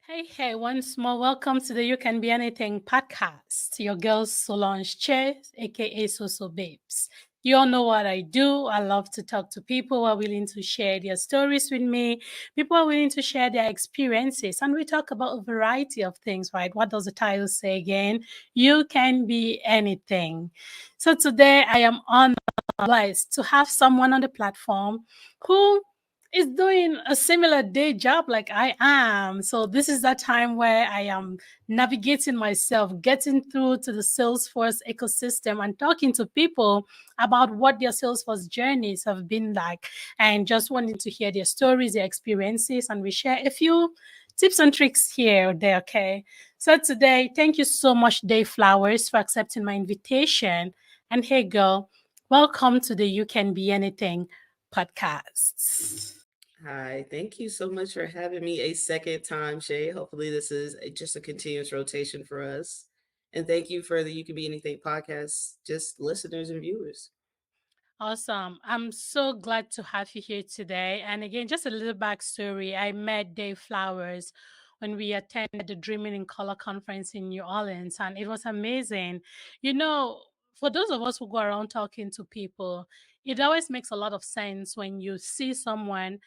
Hey, once more, welcome to the You Can Be Anything podcast. Your girl Solange Che, aka Soso Babes. You all know what I do. I love to talk to people who are willing to share their stories with me. People are willing to share their experiences, and we talk about a variety of things, right? What does the title say again? You can be anything. So today I am honored, blessed to have someone on the platform who is doing a similar day job like I am. So this is that time where I am navigating myself, getting through to the Salesforce ecosystem and talking to people about what their Salesforce journeys have been like and just wanting to hear their stories, their experiences, and we share a few tips and tricks here or there, okay? So today, thank you so much, Dai Flowers, for accepting my invitation. And hey girl, welcome to the You Can Be Anything podcast. Hi, thank you so much for having me a second time, Shay. Hopefully, this is just a continuous rotation for us. And thank you for the You Can Be Anything podcast, just listeners and viewers. Awesome. I'm so glad to have you here today. And again, just a little backstory. I met Dave Flowers when we attended the Dreaming in Color conference in New Orleans, and it was amazing. You know, for those of us who go around talking to people, it always makes a lot of sense when you see someone.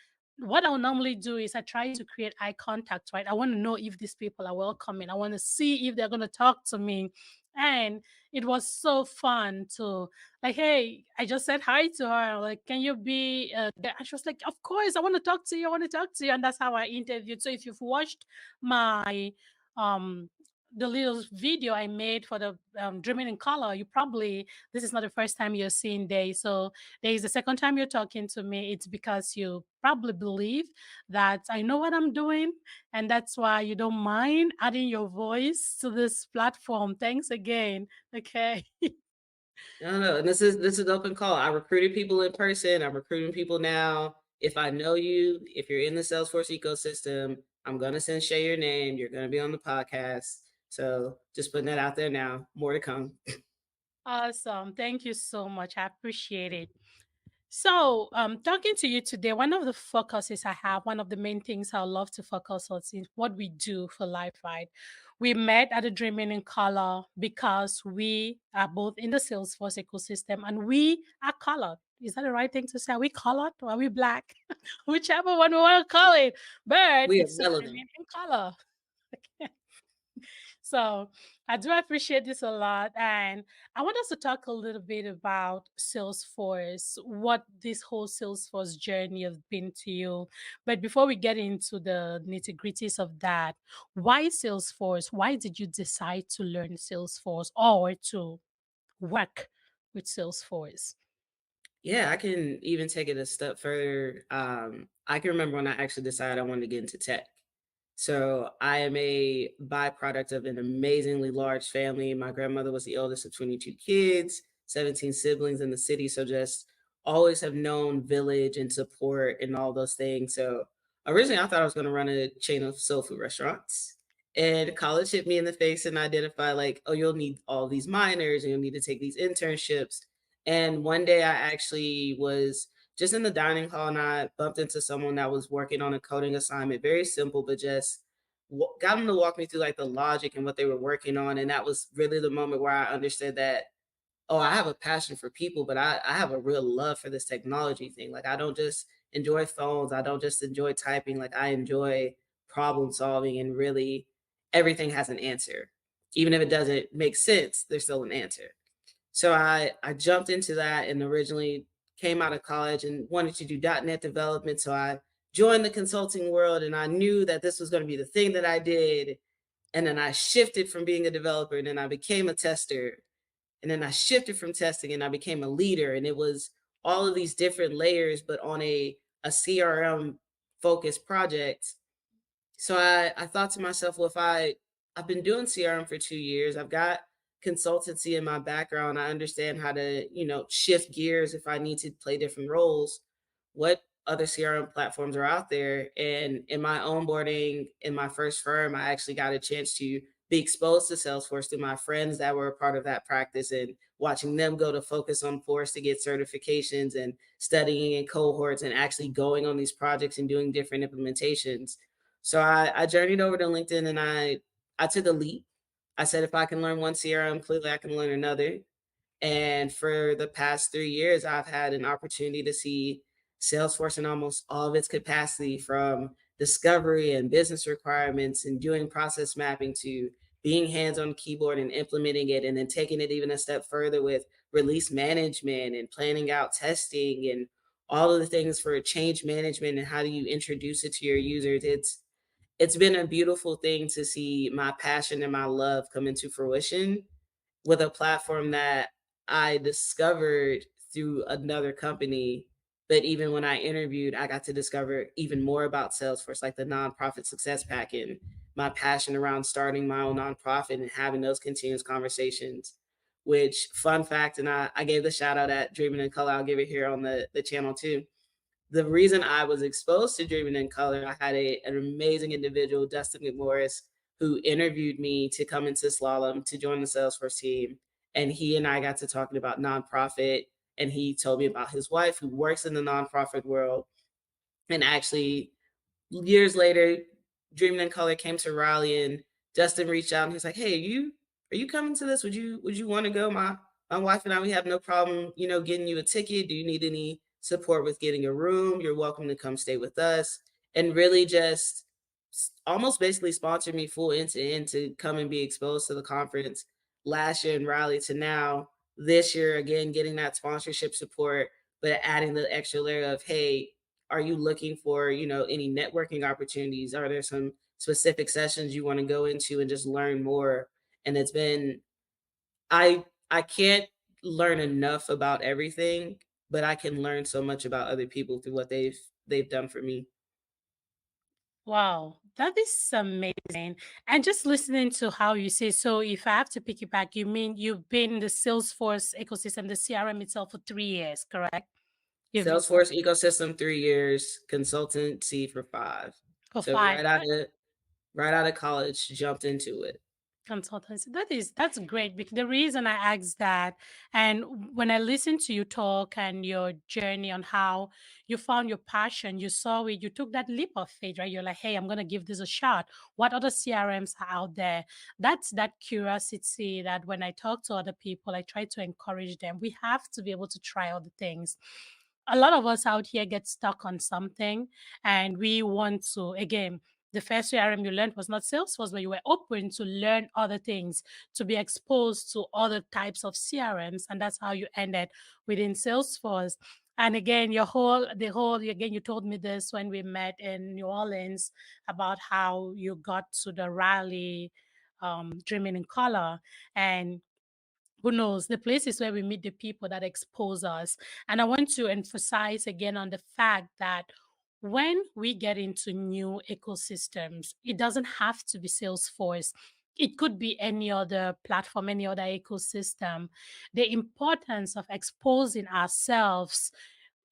What I would normally do is I try to create eye contact, right? I want to know if these people are welcoming. I want to see if they're going to talk to me. And it was so fun to like, hey, I just said hi to her. Like, can you be there? And she was like, of course, I want to talk to you. I want to talk to you. And that's how I interviewed. So if you've watched my um the little video I made for the Dreaming in Color, you probably this is not the first time you're seeing Day. So there is the second time you're talking to me. It's because you probably believe that I know what I'm doing, and that's why you don't mind adding your voice to this platform. Thanks again. Okay. No, no, and this is an open call. I recruited people in person. I'm recruiting people now. If I know you, if you're in the Salesforce ecosystem, I'm gonna send Shay your name. You're gonna be on the podcast. So just putting that out there now. More to come. Awesome. Thank you so much. I appreciate it. So, talking to you today, one of the focuses I have, one of the main things I love to focus on is what we do for life, right? We met at the Dreaming in Color because we are both in the Salesforce ecosystem and we are colored. Is that the right thing to say? Are we colored or are we black? Whichever one we want to call it. But We are it's the relevant. Dreaming in Color. So I do appreciate this a lot. And I want us to talk a little bit about Salesforce, what this whole Salesforce journey has been to you. But before we get into the nitty gritties of that, why Salesforce? Why did you decide to learn Salesforce or to work with Salesforce? Yeah, I can even take it a step further. I can remember when I actually decided I wanted to get into tech. So I am a byproduct of an amazingly large family. My grandmother was the oldest of 22 kids, 17 siblings in the city. So just always have known village and support and all those things. So originally I thought I was going to run a chain of soul food restaurants. And college hit me in the face and identified like, oh, you'll need all these minors and you'll need to take these internships. And one day I actually was just in the dining hall and I bumped into someone that was working on a coding assignment, very simple, but just got them to walk me through like the logic and what they were working on. And that was really the moment where I understood that, oh, I have a passion for people, but I have a real love for this technology thing. Like I don't just enjoy phones. I don't just enjoy typing. Like I enjoy problem solving and really everything has an answer. Even if it doesn't make sense, there's still an answer. So I jumped into that and originally came out of college and wanted to do .NET development. So I joined the consulting world and I knew that this was going to be the thing that I did. And then I shifted from being a developer and then I became a tester. And then I shifted from testing and I became a leader. And it was all of these different layers, but on a CRM focused project. So I thought to myself, well, if I've been doing CRM for 2 years, I've got consultancy in my background. I understand how to, shift gears if I need to play different roles. What other CRM platforms are out there? And in my onboarding in my first firm, I actually got a chance to be exposed to Salesforce through my friends that were a part of that practice and watching them go to focus on Force to get certifications and studying in cohorts and actually going on these projects and doing different implementations. So I journeyed over to LinkedIn and I took a leap. I said, if I can learn one CRM, clearly I can learn another. And for the past 3 years, I've had an opportunity to see Salesforce in almost all of its capacity, from discovery and business requirements and doing process mapping to being hands on keyboard and implementing it, and then taking it even a step further with release management and planning out testing and all of the things for change management and how do you introduce it to your users. It's been a beautiful thing to see my passion and my love come into fruition with a platform that I discovered through another company. But even when I interviewed, I got to discover even more about Salesforce, like the nonprofit success pack and my passion around starting my own nonprofit and having those continuous conversations. Which, fun fact, and I gave the shout out at Dreaming in Color, I'll give it here on the channel too. The reason I was exposed to Dreaming in Color, I had an amazing individual, Dustin McMorris, who interviewed me to come into Slalom to join the Salesforce team. And he and I got to talking about nonprofit. And he told me about his wife who works in the nonprofit world. And actually, years later, Dreaming in Color came to Raleigh, and Justin reached out and he's like, "Hey, are you coming to this? Would you want to go? My wife and I, we have no problem, getting you a ticket. Do you need any support with getting a room? You're welcome to come stay with us." And really just almost basically sponsored me full end to end to come and be exposed to the conference last year in Raleigh to now this year again getting that sponsorship support, but adding the extra layer of, hey, are you looking for, any networking opportunities? Are there some specific sessions you want to go into and just learn more? And it's been I can't learn enough about everything, but I can learn so much about other people through what they've done for me. Wow, that is amazing. And just listening to how you say, so if I have to pick you back, you mean you've been in the Salesforce ecosystem, the CRM itself, for 3 years, correct? You've been Salesforce ecosystem 3 years, consultancy for 5. for So five. right out of college, jumped into it. Consultancy. That's great, because the reason I asked that, and when I listened to you talk and your journey on how you found your passion, you saw it, you took that leap of faith, right? You're like, hey, I'm gonna give this a shot. What other CRMs are out there? That's that curiosity that when I talk to other people, I try to encourage them. We have to be able to try other things. A lot of us out here get stuck on something, and we want to, again, the first CRM you learned was not Salesforce, but you were open to learn other things, to be exposed to other types of CRMs, and that's how you ended within Salesforce. And again, again, you told me this when we met in New Orleans about how you got to the rally, Dreaming in Color, and who knows, the places where we meet the people that expose us. And I want to emphasize again on the fact that when we get into new ecosystems, it doesn't have to be Salesforce. It could be any other platform, any other ecosystem. The importance of exposing ourselves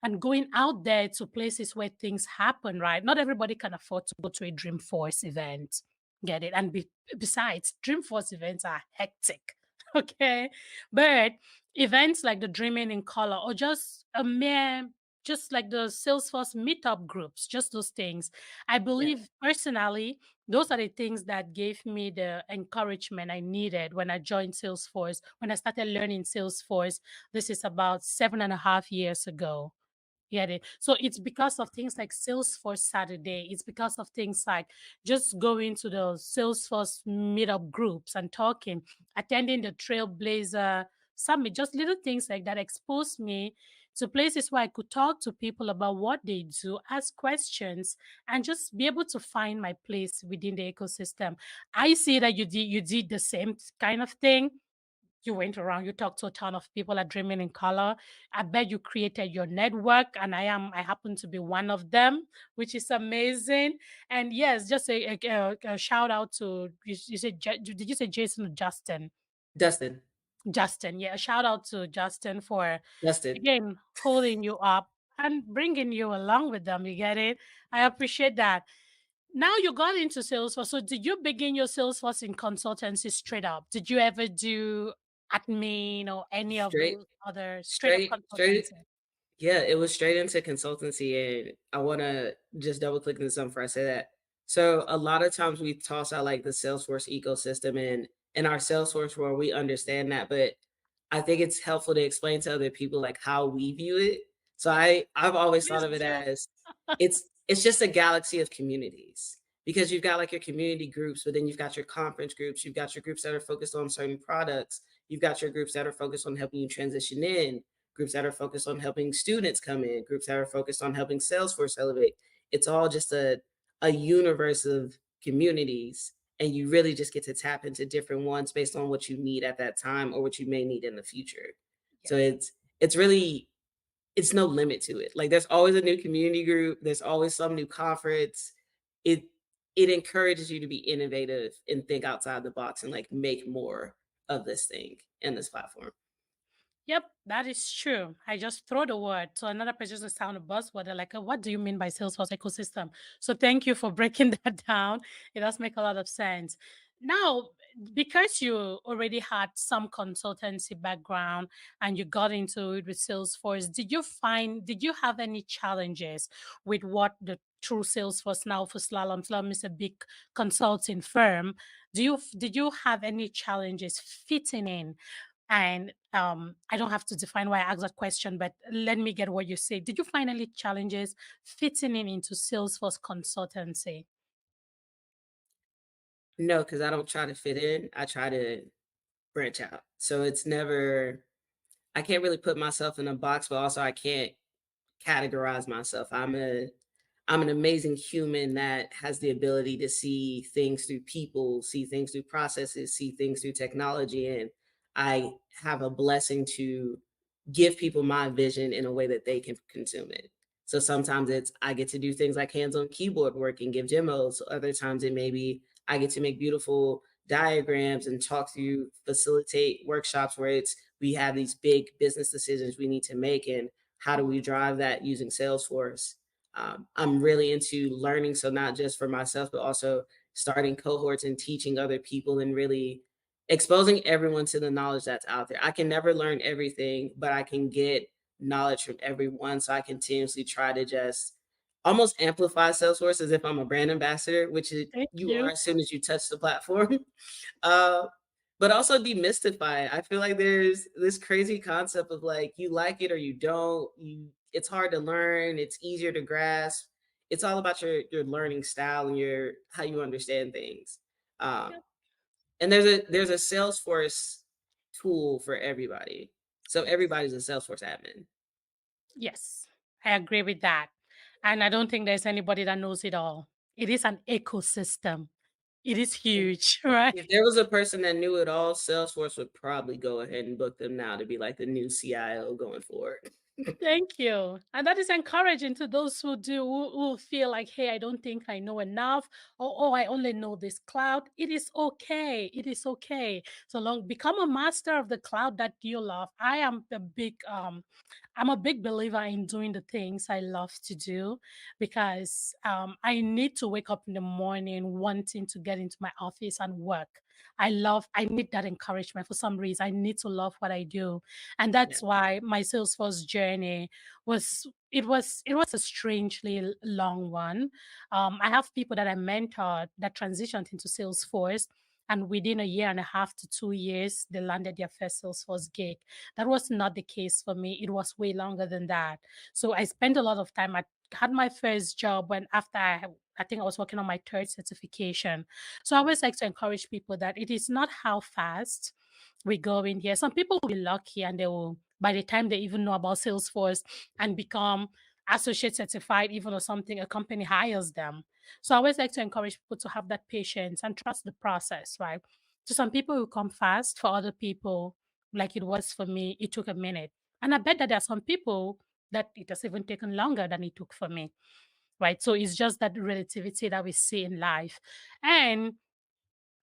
and going out there to places where things happen, right? Not everybody can afford to go to a Dreamforce event. Get it? And besides, Dreamforce events are hectic. Okay. But events like the Dreaming in Color, or just a mere, just like the Salesforce meetup groups, just those things. I Yeah. believe personally, those are the things that gave me the encouragement I needed when I joined Salesforce, when I started learning Salesforce. This is about 7.5 years ago. Get it? So it's because of things like Salesforce Saturday. It's because of things like just going to the Salesforce meetup groups and talking, attending the Trailblazer Summit, just little things like that exposed me to places where I could talk to people about what they do, ask questions, and just be able to find my place within the ecosystem. I see that you did the same kind of thing. You went around, you talked to a ton of people at Dreaming in Color. I bet you created your network, and I happen to be one of them, which is amazing. And yes, just a shout out to you said did you say Jason or Justin? Dustin. Justin, yeah, a shout out to Justin for Dustin. again holding you up and bringing you along with them. You get it? I appreciate that. Now you got into Salesforce. So did you begin your Salesforce in consultancy straight up? Did you ever do admin or any of Straight those other straight up straight consultancy? yeah, it was straight into consultancy, and I wanna just double click into something before I say that. So a lot of times we toss out like the Salesforce ecosystem, and in our Salesforce world, we understand that, but I think it's helpful to explain to other people like how we view it. So I've always thought Please of it do. as it's just a galaxy of communities, because you've got like your community groups, but then you've got your conference groups, you've got your groups that are focused on certain products, you've got your groups that are focused on helping you transition in, groups that are focused on helping students come in, groups that are focused on helping Salesforce elevate. It's all just a universe of communities, and you really just get to tap into different ones based on what you need at that time or what you may need in the future. So Yes. it's really it's no limit to it. Like there's always a new community group, there's always some new conference. It it encourages you to be innovative and think outside the box and like make more of this thing and this platform. Yep, that is true. I just throw the word. So another person just sound a buzzword. They're like, what do you mean by Salesforce ecosystem? So thank you for breaking that down. It does make a lot of sense. Now, because you already had some consultancy background and you got into it with Salesforce, did you have any challenges with what the true Salesforce now for Slalom? Slalom is a big consulting firm. Did you have any challenges fitting in? And I don't have to define why I asked that question, but let me get what you say. Did you find any challenges fitting in into Salesforce consultancy? No, because I don't try to fit in. I try to branch out. So it's never I can't really put myself in a box, but also I can't categorize myself. I'm an amazing human that has the ability to see things through people, see things through processes, see things through technology, and I have a blessing to give people my vision in a way that they can consume it. So sometimes it's I get to do things like hands-on keyboard work and give demos. Other times it may be I get to make beautiful diagrams and talk through, facilitate workshops where it's we have these big business decisions we need to make, and how do we drive that using Salesforce? I'm really into learning, so not just for myself, but also starting cohorts and teaching other people and really exposing everyone to the knowledge that's out there. I can never learn everything, but I can get knowledge from everyone. So I continuously try to just almost amplify Salesforce as if I'm a brand ambassador, which Thank you are you. as soon as you touch the platform. uh, but also demystify it. I feel like there's this crazy concept of like you like it or you don't. You it's hard to learn, it's easier to grasp. It's all about your learning style and your how you understand things. Um, Yep. and there's a Salesforce tool for everybody. So everybody's a Salesforce admin. Yes, I agree with that. And I don't think there's anybody that knows it all. It is an ecosystem. It is If huge, right? if there was a person that knew it all, Salesforce would probably go ahead and book them now to be like the new CIO going forward. Thank you. And that is encouraging to those who feel like, hey, I don't think I know enough, or oh, I only know this cloud. It is okay. It is okay. So long become a master of the cloud that you love. I'm a big believer in doing the things I love to do because I need to wake up in the morning wanting to get into my office and work. I need that encouragement for some reason. I need to love what I do. And Yeah. that's why my Salesforce journey was a strangely long one. I have people that I mentored that transitioned into Salesforce, and within a year and a half to 2 years, they landed their first Salesforce gig. That was not the case for me. It was way longer than that. So I spent a lot of time. I had my first job when after I think I was working on my third certification. So I always like to encourage people that it is not how fast we go in here. Some people will be lucky and they will, by the time they even know about Salesforce and become associate certified, even or something, a company hires them. So I always like to encourage people to have that patience and trust the process, right? So some people will come fast, for other people, like it was for me, it took a minute. And I bet that there are some people that it has even taken longer than it took for me, right? So it's just that relativity that we see in life. And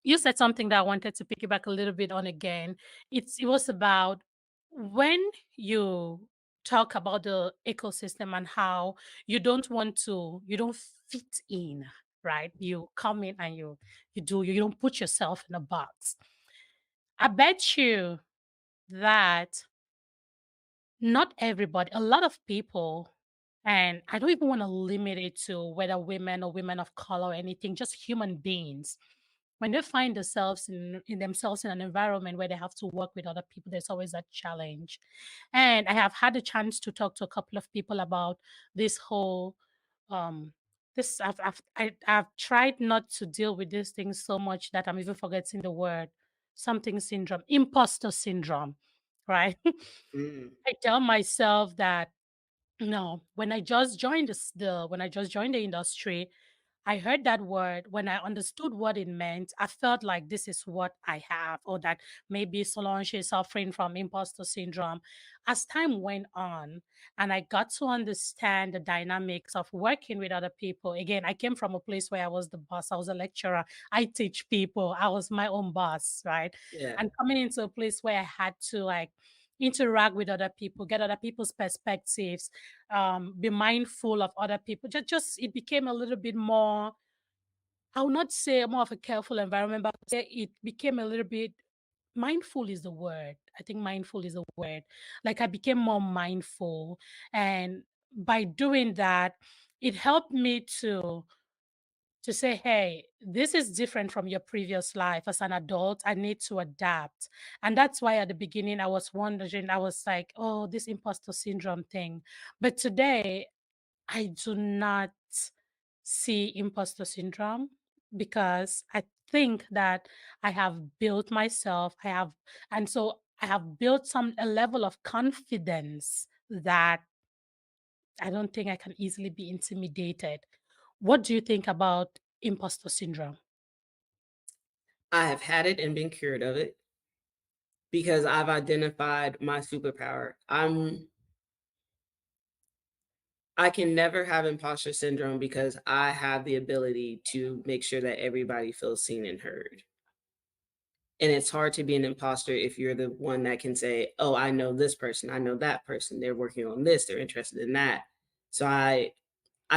you said something that I wanted to piggyback a little bit on again. It was about when you talk about the ecosystem and how you don't fit in, right? You come in and you don't put yourself in a box. I bet you that not everybody, a lot of people And I don't even want to limit it to whether women or women of color or anything, just human beings. When they find themselves in themselves in an environment where they have to work with other people, there's always that challenge. And I have had a chance to talk to a couple of people about this whole um this I've tried not to deal with these things so much that I'm even forgetting the word, something syndrome, imposter syndrome, right? Mm, I tell myself that no, when I just joined the when I just joined the industry, I heard that word. When I understood what it meant, I felt like this is what I have, or that maybe Solange is suffering from imposter syndrome. As time went on and I got to understand the dynamics of working with other people, again, I came from a place where I was the boss, I was a lecturer, I teach people, I was my own boss, right? yeah. And coming into a place where I had to like interact with other people, get other people's perspectives, be mindful of other people. Just it became a little bit more. I would not say more of a careful environment, but I would say it became a little bit mindful is the word. I think mindful is a word. Like I became more mindful, and by doing that, it helped me to say, hey, this is different from your previous life. As an adult, I need to adapt. And that's why at the beginning I was wondering, I was like, oh, this imposter syndrome thing. But today, I do not see imposter syndrome because I think that I have built myself. And so I have built a level of confidence that I don't think I can easily be intimidated. What do you think about imposter syndrome? I have had it and been cured of it because I've identified my superpower. I can never have imposter syndrome because I have the ability to make sure that everybody feels seen and heard. And it's hard to be an imposter if you're the one that can say, "Oh, I know this person, I know that person. They're working on this, they're interested in that." So I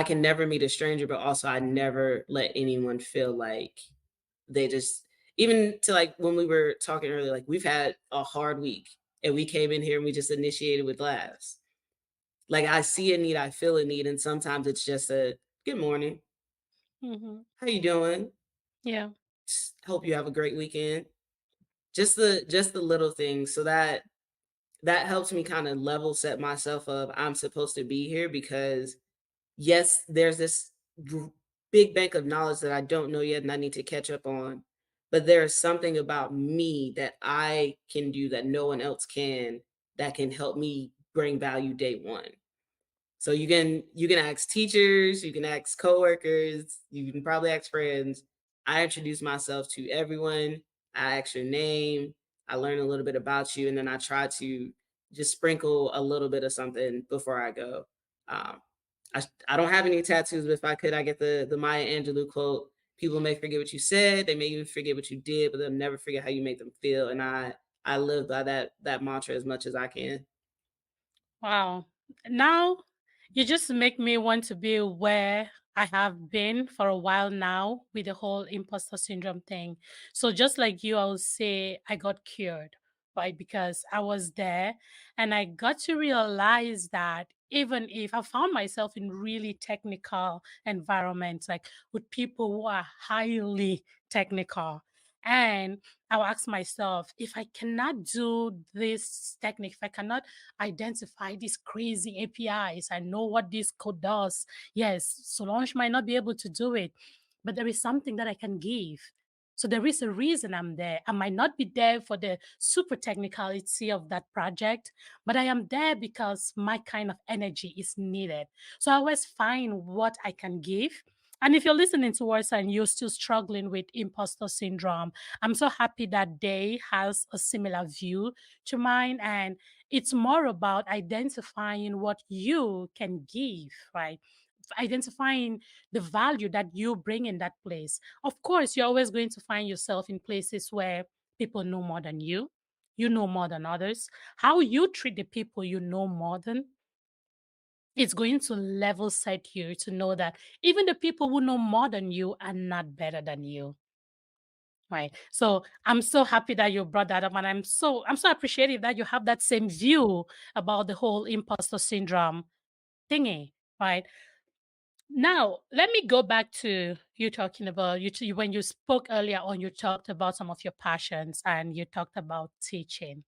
can never meet a stranger, but also I never let anyone feel like they just, even to like when we were talking earlier, like we've had a hard week and we came in here and we just initiated with laughs. Like I see a need, I feel a need, and sometimes it's just a good morning. Mhm. How you doing? Yeah. Hope you have a great weekend. Just the little things. So that helps me kind of level set myself up. I'm supposed to be here because yes, there's this gr- big bank of knowledge that I don't know yet and I need to catch up on. But there is something about me that I can do that no one else can, that can help me bring value day one. So you can ask teachers, you can ask coworkers, you can probably ask friends. I introduce myself to everyone. I ask your name. I learn a little bit about you, and then I try to just sprinkle a little bit of something before I go. Um, I don't have any tattoos, but if I could, I get the Maya Angelou quote: "People may forget what you said, they may even forget what you did, but they'll never forget how you made them feel." And I live by that mantra as much as I can. Wow. Now you just make me want to be where I have been for a while now with the whole imposter syndrome thing. So just like you, I will say I got cured, right? Because I was there and I got to realize that even if I found myself in really technical environments, like with people who are highly technical, and I'll ask myself, if I cannot do this technique, if I cannot identify these crazy APIs. I know what this code does. Yes, Solange might not be able to do it, but there is something that I can give. So there is a reason I'm there. I might not be there for the super technicality of that project, but I am there because my kind of energy is needed. So I always find what I can give. And if you're listening to us and you're still struggling with imposter syndrome, I'm so happy that Day has a similar view to mine. And it's more about identifying what you can give, right? Identifying the value that you bring in that place. Of course, you're always going to find yourself in places where people know more than you know more than others. How you treat the people you know more than, it's going to level set you to know that even the people who know more than you are not better than you. Right. So I'm so happy that you brought that up, and I'm so appreciative that you have that same view about the whole imposter syndrome thingy. right? Now, let me go back to you talking about when you spoke earlier on, you talked about some of your passions and you talked about teaching.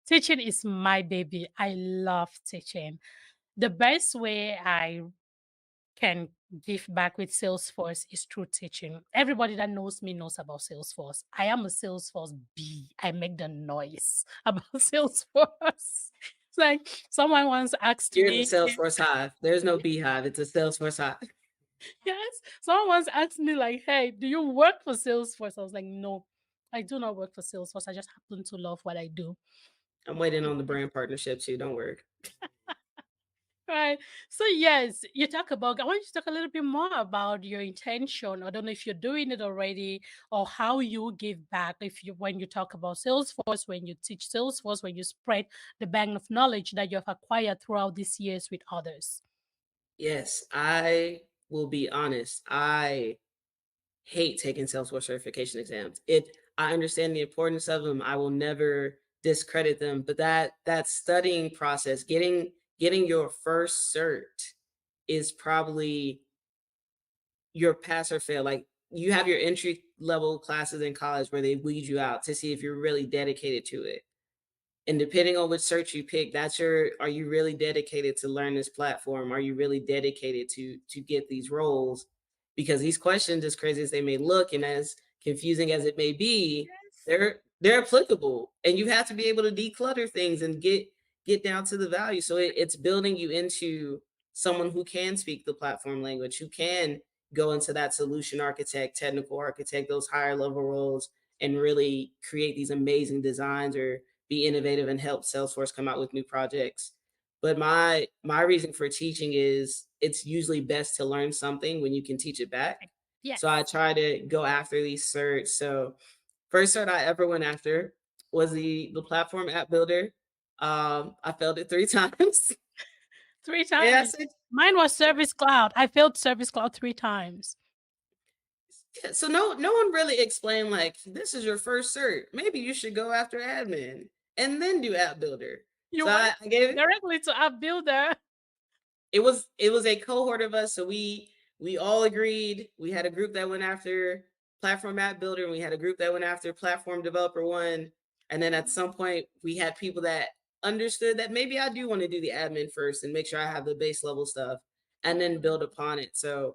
Teaching is my baby. I love teaching. The best way I can give back with Salesforce is through teaching. Everybody that knows me knows about Salesforce. I am a Salesforce bee. I make the noise about Salesforce. It's like someone once asked You're the me, Salesforce hive. There's no beehive. It's a Salesforce hive. yes, someone once asked me, like, hey, do you work for Salesforce? I was like, no, I do not work for Salesforce. I just happen to love what I do. I'm waiting on the brand partnership too. Don't worry. Right. So yes, you talk about. I want you to talk a little bit more about your intention. I don't know if you're doing it already or how you give back. If you when you talk about Salesforce, when you teach Salesforce, when you spread the bank of knowledge that you have acquired throughout these years with others. Yes, I will be honest. I hate taking Salesforce certification exams. I understand the importance of them. I will never discredit them, but that studying process, getting your first cert is probably your pass or fail. Like you have your entry level classes in college where they weed you out to see if you're really dedicated to it. And depending on which search you pick, that's your are you really dedicated to learn this platform? Are you really dedicated to get these roles? Because these questions, as crazy as they may look and as confusing as it may be, Yes. they're applicable. And you have to be able to declutter things and get down to the value. So it's building you into someone who can speak the platform language, who can go into that solution architect, technical architect, those higher level roles, and really create these amazing designs or be innovative and help Salesforce come out with new projects. But my reason for teaching is it's usually best to learn something when you can teach it back. So I Yes. try to go after these certs. So first cert I ever went after was the platform app builder. I failed it 3 times. Three Yeah, I times. said, Mine was Service Cloud. I failed Service Cloud three times. yeah, so no one really explained like this is your first cert. Maybe you should go after admin and then do app builder. You So went I gave it. directly to App Builder. It was a cohort of us, so we all agreed. We had a group that went after platform app builder, and we had a group that went after platform developer one. And then at some point, we had people that understood that maybe I do want to do the admin first and make sure I have the base level stuff, and then build upon it. So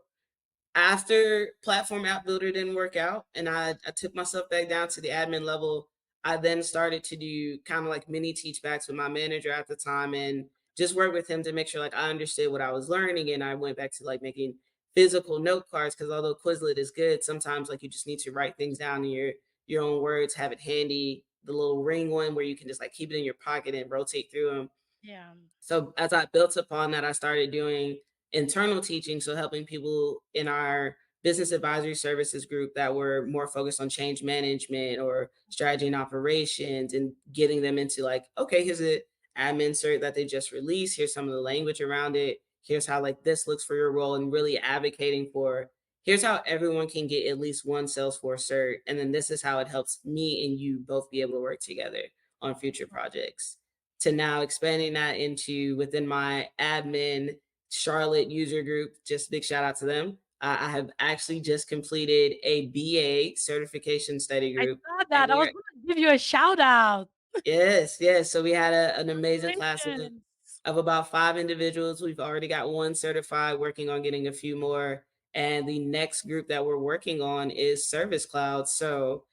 after platform app builder didn't work out and I took myself back down to the admin level, I then started to do kind of like mini teach backs with my manager at the time and just work with him to make sure like I understood what I was learning. And I went back to like making physical note cards because although Quizlet is good, sometimes like you just need to write things down in your own words, have it handy, the little ring one where you can just like keep it in your pocket and rotate through them. Yeah. So as I built upon that, I started doing internal teaching, so helping people in our business advisory services group that were more focused on change management or strategy and operations and getting them into like, okay, here's a admin cert that they just released. Here's some of the language around it. Here's how like this looks for your role and really advocating for here's how everyone can get at least one Salesforce cert. And then this is how it helps me and you both be able to work together on future projects to now expanding that into within my admin Charlotte user group. Just big shout out to them. I have actually just completed a BA certification study I group, saw and that. I we was are gonna give you a shout out. yes. So we had an amazing class Congratulations. of about 5 individuals. We've already got one certified, working on getting a few more. And the next group that we're working on is Service Cloud. So,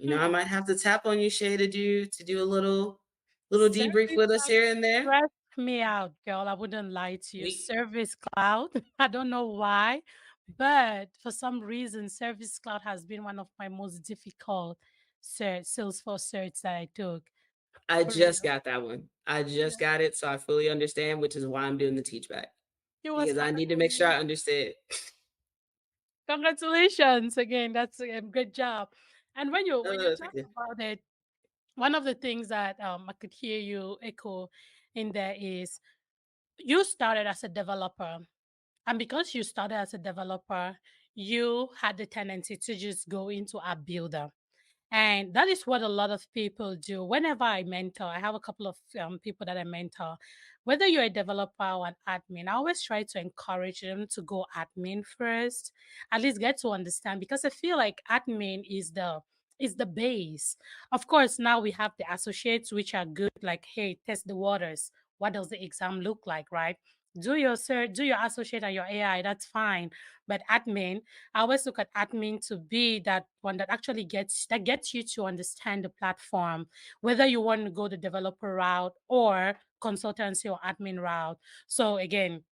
I might have to tap on you, Shay, to do a little debrief Service with us Cloud here and there. stressed me out, girl. I wouldn't lie to you. We Service Cloud, I don't know why, but for some reason, Service Cloud has been one of my most difficult Salesforce certs that I took. I For just real. got that one. I Yeah. just got it, so I fully understand, which is why I'm doing the teach back It was because I hard need to for make sure me. I understand. Congratulations again. That's a good job. And when you Thank talk you. about it, one of the things that I could hear you echo in there is you started as a developer. And because you started as a developer, you had the tendency to just go into a builder. And that is what a lot of people do. Whenever I mentor, I have a couple of people that I mentor. whether you're a developer or an admin, I always try to encourage them to go admin first, at least get to understand, because I feel like admin is the base. Of course, now we have the associates, which are good, like, hey, test the waters. What does the exam look like, right? Do your do your associate and your AI, that's fine. But admin, I always look at admin to be that one that actually gets you to understand the platform, whether you want to go the developer route or consultancy or admin route. So again,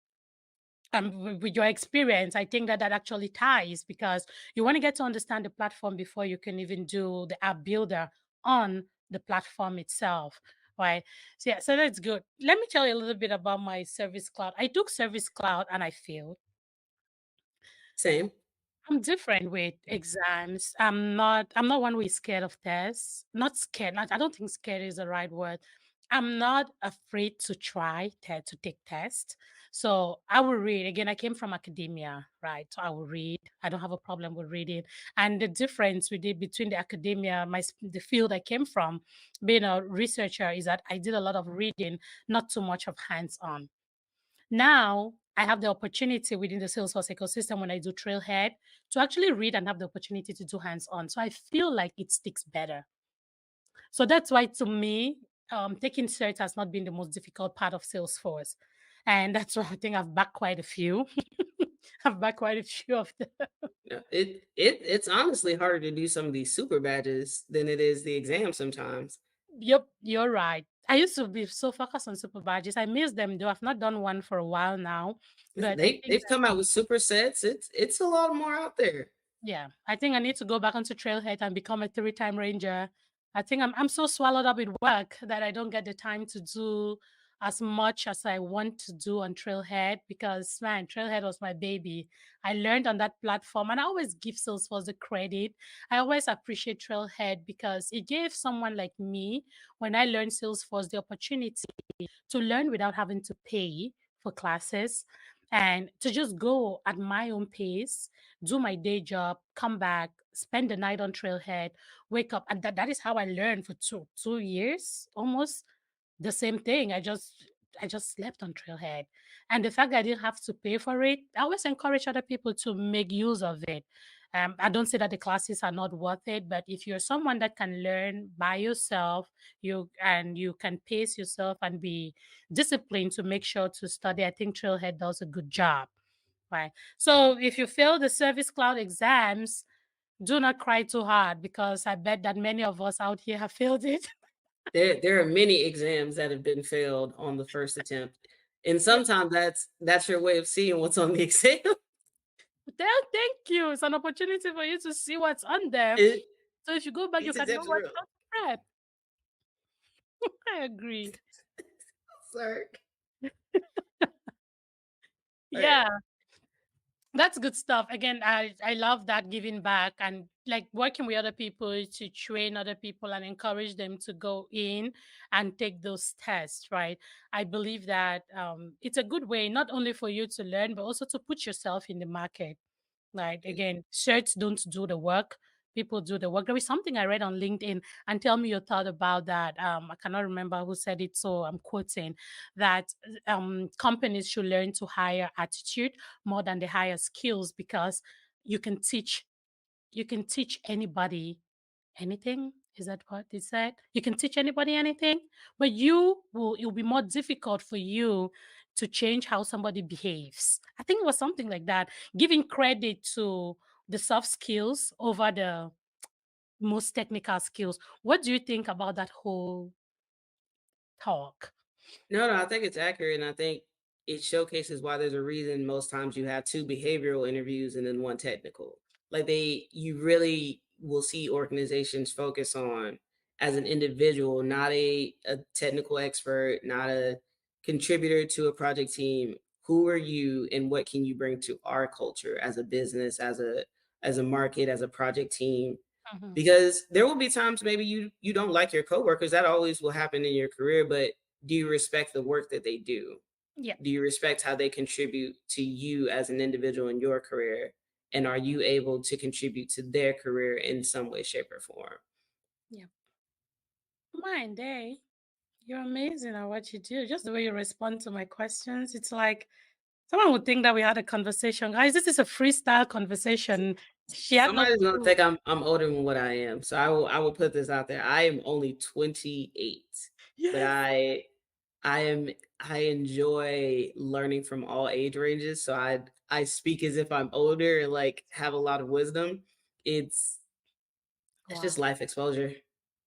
with your experience, I think that that actually ties, because you want to get to understand the platform before you can even do the app builder on the platform itself. Right. So yeah, so that's good. Let me tell you a little bit about my service cloud. I took service cloud and I failed. Same. I'm different with exams. I'm not one who is scared of tests. Not scared. Not, I don't think scared is the right word. I'm not afraid to try to take tests. So I will read. Again, I came from academia, right? So I will read. I don't have a problem with reading. And the difference with it between the academia, the field I came from, being a researcher, is that I did a lot of reading, not too much of hands-on. Now I have the opportunity within the Salesforce ecosystem when I do Trailhead to actually read and have the opportunity to do hands on. So I feel like it sticks better. So that's why, to me, taking certs has not been the most difficult part of Salesforce. And that's why I think I've backed quite a few. I've backed quite a few of them. Yeah, it's honestly harder to do some of these super badges than it is the exam sometimes. Yep, you're right. I used to be so focused on super badges. I miss them though. I've not done one for a while now. But I think They've come out with supersets. It's a lot more out there. yeah, I think I need to go back onto Trailhead and become a three-time ranger. I think I'm so swallowed up with work that I don't get the time to do as much as I want to do on Trailhead, because man, Trailhead was my baby. I learned on that platform, and I always give Salesforce the credit. I always appreciate Trailhead because it gave someone like me, when I learned Salesforce, the opportunity to learn without having to pay for classes, and to just go at my own pace, do my day job, come back, spend the night on Trailhead, wake up. And that is how I learned for 2 years almost the same thing. I just slept on Trailhead. And the fact that I didn't have to pay for it, I always encourage other people to make use of it. I don't say that the classes are not worth it, but if you're someone that can learn by yourself, you can pace yourself and be disciplined to make sure to study, I think Trailhead does a good job. Right. So if you fail the Service Cloud exams, do not cry too hard, because I bet that many of us out here have failed it. There are many exams that have been failed on the first attempt, and Yeah. sometimes that's your way of seeing what's on the exam. Thank you. It's an opportunity for you to see what's on there. It, So if you go back, you these can know attempts are what real, how to prep. I agree. sir. Yeah, that's good stuff. Again, I love that, giving back and like working with other people to train other people and encourage them to go in and take those tests, right? I believe that it's a good way not only for you to learn, but also to put yourself in the market. Like again, shirts don't do the work. People do the work. There is something I read on LinkedIn, and tell me your thought about that. I cannot remember who said it, so I'm quoting that companies should learn to hire attitude more than they hire skills, because you can teach you can teach anybody anything. Is that what they said? You can teach anybody anything, but it'll be more difficult for you to change how somebody behaves. I think it was something like that, giving credit to the soft skills over the most technical skills. What do you think about that whole talk? No, I think it's accurate, and I think it showcases why there's a reason most times you have 2 behavioral interviews and then 1 technical. Like, you really will see organizations focus on, as an individual, not a technical expert, not a contributor to a project team. Who are you and what can you bring to our culture as a business, as a market, as a project team? Mhm. Because there will be times maybe you don't like your coworkers. That always will happen in your career, but do you respect the work that they do? Yeah, Do you respect how they contribute to you as an individual in your career? And are you able to contribute to their career in some way, shape, or form? yeah. Mine day. You're amazing at what you do. Just the way you respond to my questions, it's like someone would think that we had a conversation. Guys, this is a freestyle conversation. She had no Somebody's gonna clue. think I'm older than what I am. So I will put this out there. I am only 28, but Yes. I am I enjoy learning from all age ranges. So I speak as if I'm older and like have a lot of wisdom. It's it's just Wow. life exposure.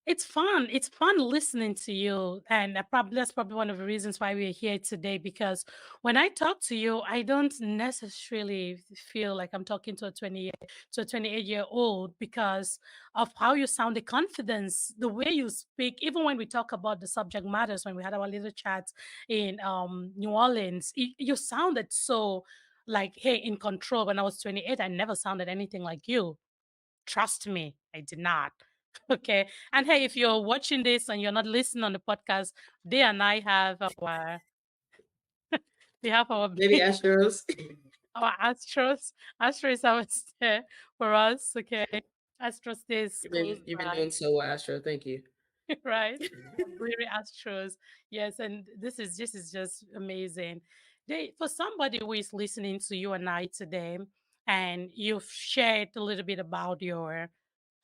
It's fun. It's fun listening to you, and probably that's probably one of the reasons why we're here today. Because when I talk to you, I don't necessarily feel like I'm talking to a 28-year-old because of how you sound, the confidence, the way you speak. Even when we talk about the subject matters, when we had our little chat in New Orleans, you sounded so like, hey, in control. When I was 28, I never sounded anything like you. Trust me, I did not. Okay. And hey, if you're watching this and you're not listening on the podcast, Day and I have our we have our Maybe Astros. our Astros. Astros is there for us. Okay. Astros stays close You've been by. doing so well, Astro. Thank you. Right? Very Astros. Yes, and this is just amazing. For somebody who is listening to you and I today, and you've shared a little bit about your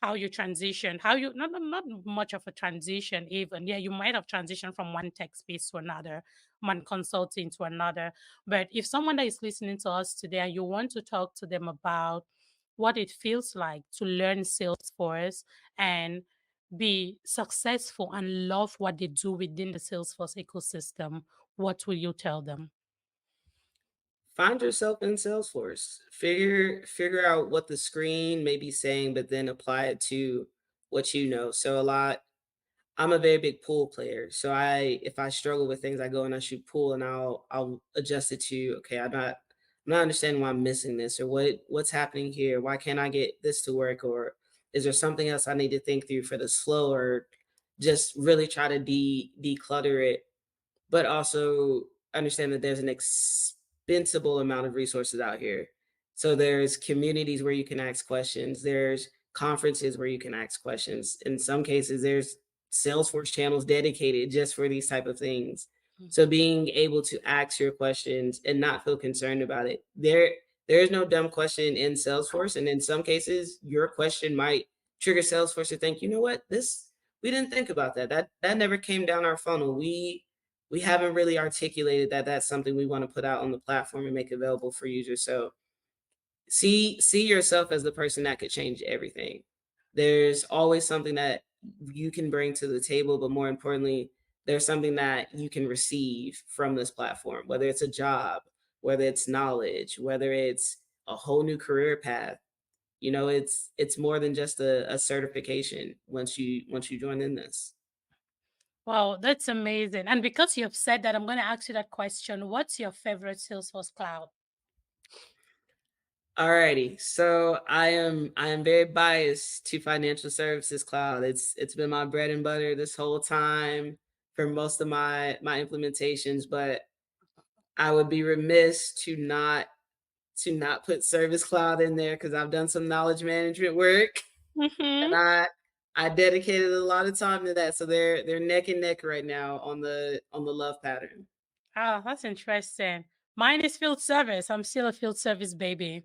how you transitioned, how you not much of a transition even. Yeah, you might have transitioned from one tech space to another, one consulting to another. But if someone that is listening to us today and you want to talk to them about what it feels like to learn Salesforce and be successful and love what they do within the Salesforce ecosystem, what will you tell them? Find yourself in Salesforce. Figure out what the screen may be saying, but then apply it to what you know. So a lot I'm a very big pool player. So if I struggle with things, I go and I shoot pool and I'll adjust it to, okay, I'm not understanding why I'm missing this or what's happening here. Why can't I get this to work? Or is there something else I need to think through for this flow, or just really try to declutter it, but also understand that there's an expensible amount of resources out here. So there's communities where you can ask questions. There's conferences where you can ask questions. In some cases, there's Salesforce channels dedicated just for these type of things. So being able to ask your questions and not feel concerned about it. There is no dumb question in Salesforce. And in some cases, your question might trigger Salesforce to think, you know what, this we didn't think about that. That never came down our funnel. We haven't really articulated that that's something we want to put out on the platform and make available for users. So see yourself as the person that could change everything. There's always something that you can bring to the table, but more importantly, there's something that you can receive from this platform, whether it's a job, whether it's knowledge, whether it's a whole new career path. You know, it's more than just a certification once you join in this. Wow, that's amazing. And because you have said that, I'm going to ask you that question. What's your favorite Salesforce cloud? Alrighty, so I am very biased to financial services cloud. It's been my bread and butter this whole time for most of my implementations, but I would be remiss to not put service cloud in there because I've done some knowledge management work and Mm-hmm. I dedicated a lot of time to that. So they're neck and neck right now on the love pattern. Oh, that's interesting. Mine is field service. I'm still a field service baby.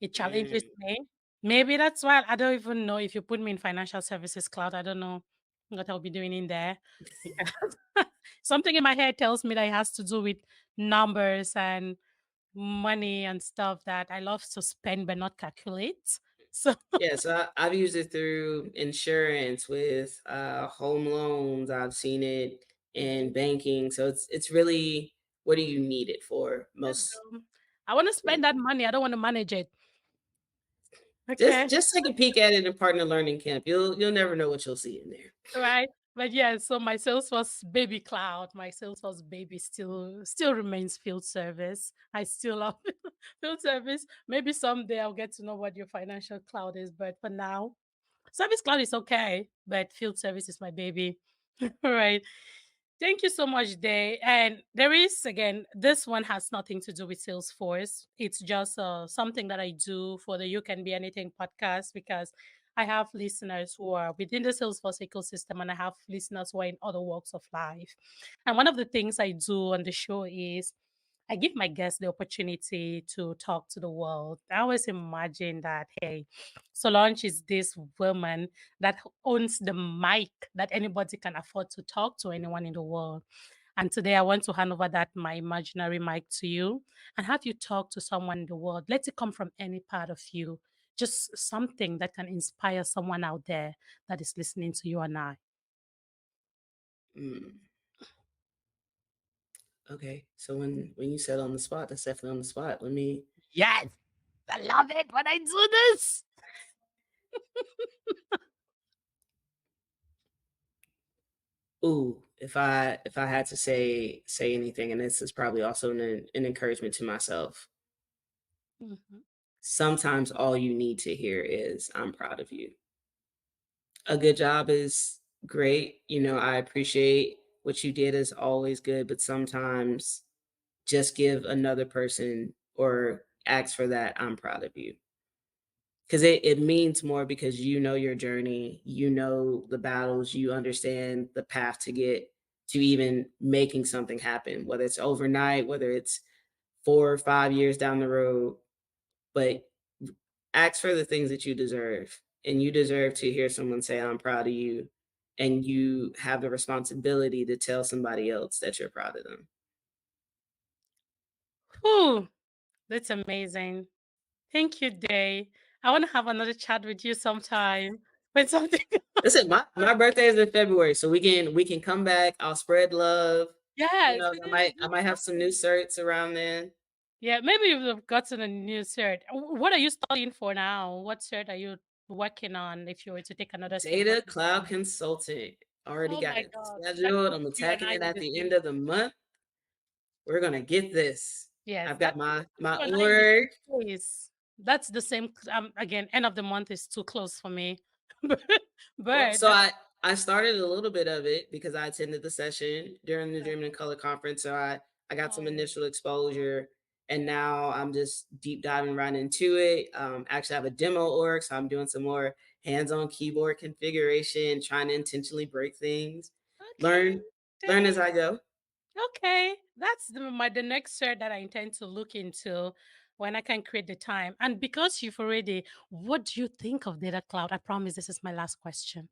It challenges Mm. me. Maybe that's why I don't even know if you put me in financial services cloud. I don't know what I'll be doing in there. Because something in my head tells me that it has to do with numbers and money and stuff that I love to spend but not calculate. So, Yeah, so I've used it through insurance with home loans. I've seen it in banking. So it's really, what do you need it for? let's Most, go. I want to yeah. spend that money. I don't want to manage it. Just Okay. just take a peek at it in partner learning camp. You'll never know what you'll see in there. Right. But yeah, so my Salesforce baby cloud, my Salesforce baby still remains field service. I still love field service. Maybe someday I'll get to know what your financial cloud is, but for now, service cloud is okay, but field service is my baby. All right. Thank you so much, Day. And there is again, this one has nothing to do with Salesforce. It's just something that I do for the You Can Be Anything podcast because I have listeners who are within the Salesforce ecosystem, and I have listeners who are in other walks of life. And one of the things I do on the show is I give my guests the opportunity to talk to the world. I always imagine that, hey, Solange is this woman that owns the mic that anybody can afford to talk to anyone in the world. And today I want to hand over that my imaginary mic to you and have you talk to someone in the world. Let it come from any part of you. Just something that can inspire someone out there that is listening to you and I. Mm, okay. So when you said on the spot, that's definitely on the spot. Let me. Yes, I love it when I do this. Ooh, if I had to say anything, and this is probably also an encouragement to myself. Mhm. Sometimes all you need to hear is "I'm proud of you." A good job is great. I appreciate what you did is always good, but sometimes just give another person or ask for that "I'm proud of you." Because it means more because you know your journey, you know the battles, you understand the path to get to even making something happen, whether it's overnight, whether it's 4 or 5 years down the road. But ask for the things that you deserve. And you deserve to hear someone say, "I'm proud of you." And you have the responsibility to tell somebody else that you're proud of them. Whew, that's amazing. Thank you, Day. I want to have another chat with you sometime when something. Listen, my birthday is in February, so we can come back. I'll spread love. Yes, I might have some new certs around then. yeah, maybe you would have gotten a new cert. What are you studying for now? What cert are you working on if you were to take another step of Data your cloud journey? consultant. Already Oh got my it God, that scheduled. puts I'm you and attacking I it in at the the same. end of the month. We're gonna get this. Yes, I've that got puts my you and I in the org. same place. That's the same. Again, end of the month is too close for me, but Well, but so that's I started a little bit of it because I attended the session during the uh, Dreaming in Color conference. So I got some oh, initial exposure, and now I'm just deep diving right into it. Actually, I have a demo org, so I'm doing some more hands-on keyboard configuration, trying to intentionally break things. okay. Learn learn as Dang. I go. Okay, that's the next cert that I intend to look into when I can create the time. And because you've already, what do you think of data cloud? I promise this is my last question.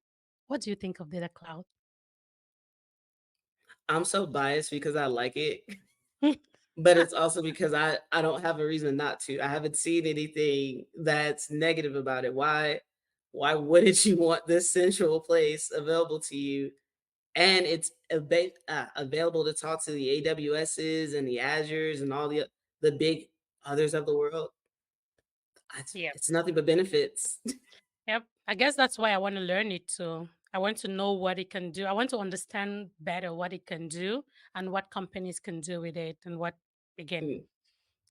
What do you think of data cloud? I'm so biased because I like it, but it's also because I don't have a reason not to. I haven't seen anything that's negative about it. Why wouldn't you want this central place available to you? And it's available to talk to the AWSs and the Azures and all the big others of the world. Yep. It's nothing but benefits. Yep. I guess that's why I want to learn it too. I want to know what it can do. I want to understand better what it can do and what companies can do with it and what again. Mm.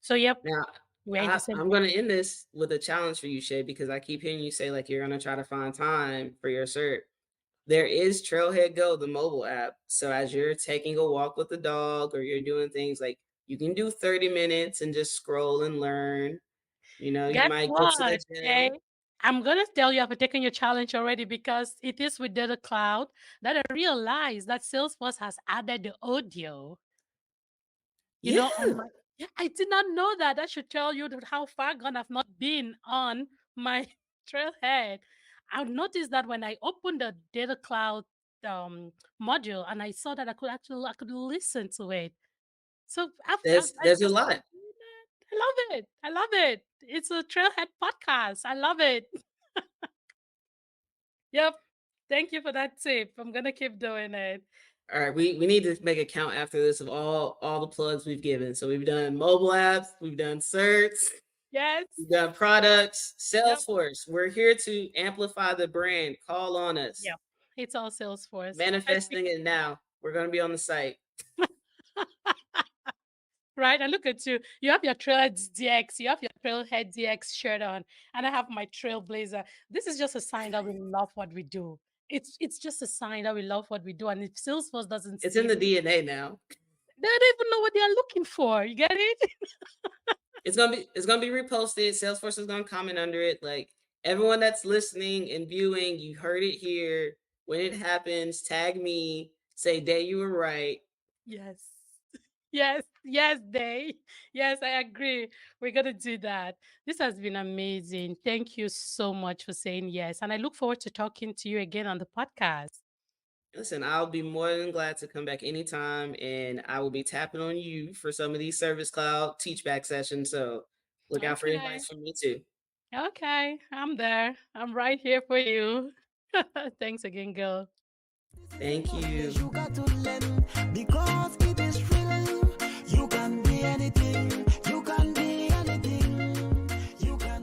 So yep, Now, we're in the same I'm page. going to end this with a challenge for you, Shay, because I keep hearing you say like you're going to try to find time for your cert. There is Trailhead Go, the mobile app. So as you're taking a walk with the dog or you're doing things like you can do 30 minutes and just scroll and learn. You Guess might get to the what? Okay. gym. I'm gonna tell you I've taken your challenge already because it is with Data Cloud that I realized that Salesforce has added the audio. On Yeah, my yeah, I did not know that. That should tell you that how far gone I've not been on my trailhead. I noticed that when I opened the Data Cloud module and I saw that I could listen to it. So I there's a just lot. started doing that. I love it. I love it. It's a trailhead podcast. I love it. Yep. Thank you for that tip. I'm gonna keep doing it. All right, we need to make a count after this of all the plugs we've given. So we've done mobile apps, we've done certs, Yes. we've done products, Yep. Salesforce. We're here to amplify the brand. Call on us. Yep. It's all Salesforce. Manifesting it now. We're going to be on the site. Right? And look at you. You have your Trailhead DX, you have your Trailhead DX shirt on, and I have my Trailblazer. This is just a sign that we love what we do. It's just a sign that we love what we do. And if Salesforce doesn't It's see in it, the DNA now. they don't even know what they are looking for. You get it? It's gonna be reposted. Salesforce is gonna comment under it. Like everyone that's listening and viewing, you heard it here. When it happens, tag me, say, Day, you were right. Yes. Yes, yes, Day. Yes, I agree. We're going to do that. This has been amazing. Thank you so much for saying yes. And I look forward to talking to you again on the podcast. Listen, I'll be more than glad to come back anytime, and I will be tapping on you for some of these Service Cloud teach back sessions. So look out for Okay. invites from me too. Okay. I'm there. I'm right here for you. Thanks again, girl. Thank you. You got to learn because